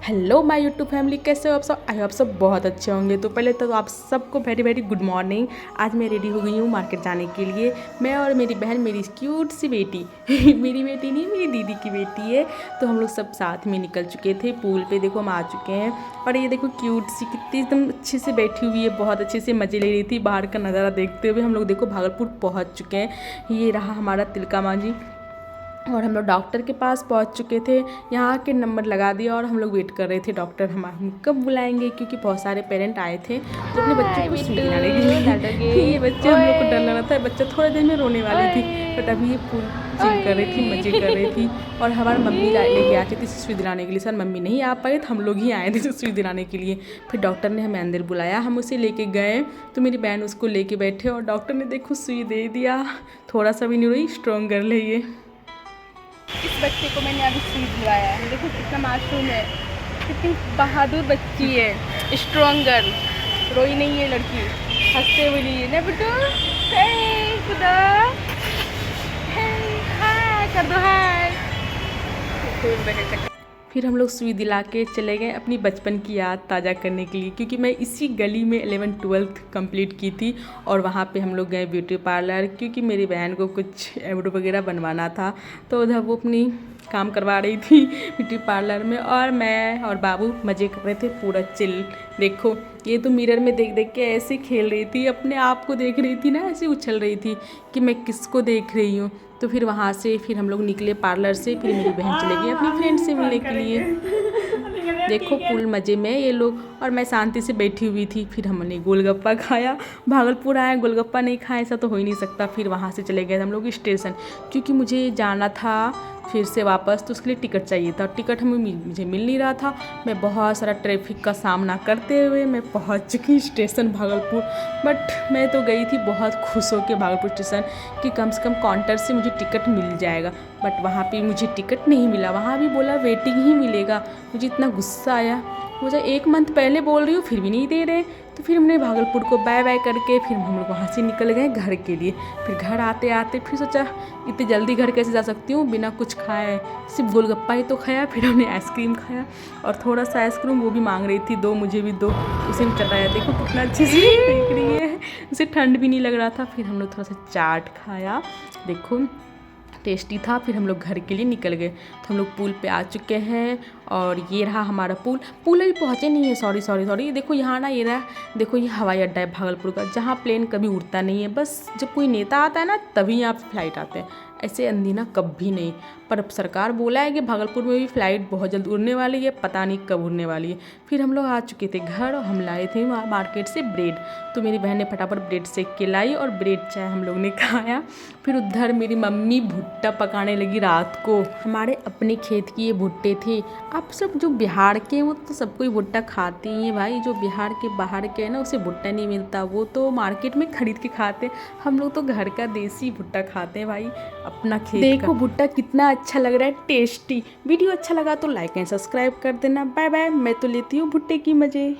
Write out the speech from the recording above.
Hello my YouTube family, कैसे हो आप सब? आई आप सब बहुत अच्छे होंगे। तो पहले तो आप सबको वेरी वेरी गुड मॉर्निंग। आज मैं रेडी हो गई हूँ मार्केट जाने के लिए। मैं और मेरी बहन, मेरी क्यूट सी बेटी मेरी बेटी नहीं, मेरी दीदी की बेटी है। तो हम लोग सब साथ में निकल चुके थे पूल पे। देखो हम आ चुके हैं और ये देखो क्यूट सी कितनी एकदम अच्छे से बैठी हुई है, बहुत अच्छे से मज़े ले रही थी बाहर का नज़ारा देखते हुए। हम लोग देखो भागलपुर पहुँच चुके हैं। ये रहा हमारा तिलका मांझी और हम लोग डॉक्टर के पास पहुंच चुके थे। यहाँ के नंबर लगा दिया और हम लोग वेट कर रहे थे डॉक्टर हम कब बुलाएंगे, क्योंकि बहुत सारे पेरेंट आए थे जो अपने बच्चों को सुई दिलाने के लिए। ये बच्चे हम लोग को डर लग रहा था, बच्चा थोड़ी देर में रोने वाली थी, बट अभी ये फुल चिल कर रही थी, मज़े कर रही थी। और हमारी मम्मी लेके आती थी सुई दिलाने के लिए। सर मम्मी नहीं आ पाई तो हम लोग ही आए थे सुई दिलाने के लिए। फिर डॉक्टर ने हमें अंदर बुलाया, हम उसे लेके गए तो मेरी बहन उसको लेके बैठे और डॉक्टर ने देखो सुई दे दिया। थोड़ा सा भी नहीं रोई, स्ट्रॉन्ग गर्ल है ये। इस बच्चे को मैंने अभी सुई दिलाया है, देखो कितना मासूम है, कितनी बहादुर बच्ची है, स्ट्रॉन्ग गर्ल। रोई नहीं है लड़की, हंसते हुए लिए ना बेटू। खुदा हाय कर दो, हाय। फिर हम लोग सुई दिला के चले गए अपनी बचपन की याद ताज़ा करने के लिए, क्योंकि मैं इसी गली में 11th-12th कंप्लीट की थी। और वहाँ पे हम लोग गए ब्यूटी पार्लर, क्योंकि मेरी बहन को कुछ आईब्रो वगैरह बनवाना था। तो उधर वो अपनी काम करवा रही थी ब्यूटी पार्लर में, और मैं और बाबू मज़े कर रहे थे पूरा चिल। देखो ये तो मिरर में देख देख के ऐसे खेल रही थी, अपने आप को देख रही थी ना, ऐसे उछल रही थी कि मैं किसको देख रही हूँ। तो फिर वहाँ से फिर हम लोग निकले पार्लर से। फिर मेरी बहन चले गई अपनी फ्रेंड से मिलने के लिए। देखो फुल मज़े में ये लोग, और मैं शांति से बैठी हुई थी। फिर हमने गोलगप्पा खाया। भागलपुर आए, गोलगप्पा नहीं खाए ऐसा तो हो ही नहीं सकता। फिर वहाँ से चले गए हम लोग स्टेशन, क्योंकि मुझे जाना था फिर से वापस, तो उसके लिए टिकट चाहिए था। टिकट मुझे मिल नहीं रहा था। मैं बहुत सारा ट्रैफिक का सामना करते हुए मैं पहुंच चुकी स्टेशन भागलपुर। बट मैं तो गई थी बहुत खुश होकर भागलपुर स्टेशन कि कम से कम काउंटर से मुझे टिकट मिल जाएगा। बट वहाँ पे मुझे टिकट नहीं मिला, वहाँ भी बोला वेटिंग ही मिलेगा। मुझे इतना गुस्सा आया, मुझे 1 मंथ पहले बोल रही हूँ फिर भी नहीं दे रहे। तो फिर हमने भागलपुर को बाय बाय करके फिर हम लोग वहाँ से निकल गए घर के लिए। फिर घर आते आते फिर सोचा इतनी जल्दी घर कैसे जा सकती हूँ बिना कुछ खाए, सिर्फ गोलगप्पा ही तो खाया। फिर हमने आइसक्रीम खाया और थोड़ा सा आइसक्रीम वो भी मांग रही थी, दो मुझे भी दो। उसे ने चलाया, देखो कितना अच्छे से देख रही है, उसे ठंड भी नहीं लग रहा था। फिर हम लोग थोड़ा सा चाट खाया, देखो टेस्टी था। फिर हम लोग घर के लिए निकल गए। तो हम लोग पुल पे आ चुके हैं और ये रहा हमारा पुल अभी पहुँचे नहीं है, सॉरी। ये देखो यहाँ ना, ये रहा, देखो ये हवाई अड्डा है भागलपुर का, जहाँ प्लेन कभी उड़ता नहीं है। बस जब कोई नेता आता है ना तभी यहाँ फ्लाइट आते हैं, ऐसे अंदीना कभी नहीं। पर अब सरकार बोला है कि भागलपुर में भी फ़्लाइट बहुत जल्द उड़ने वाली है, पता नहीं कब उड़ने वाली है। फिर हम लोग आ चुके थे घर और हम लाए थे वहाँ मार्केट से ब्रेड। तो मेरी बहन ने फटाफट ब्रेड सेक के लाई और ब्रेड चाय हम लोग ने खाया। फिर उधर मेरी मम्मी भुट्टा पकाने लगी रात को। हमारे अपने खेत की ये भुट्टे थे। आप सब जो बिहार के वो तो सब कोई भुट्टा खाते ही हैं भाई, जो बिहार के बाहर के है ना उसे भुट्टा नहीं मिलता, वो तो मार्केट में खरीद के खाते हैं। हम लोग तो घर का देसी भुट्टा खाते हैं भाई, अपना खेत। देखो भुट्टा कितना अच्छा लग रहा है, टेस्टी। वीडियो अच्छा लगा तो लाइक एंड सब्सक्राइब कर देना। बाय बाय, मैं तो लेती हूँ भुट्टे की मज़े।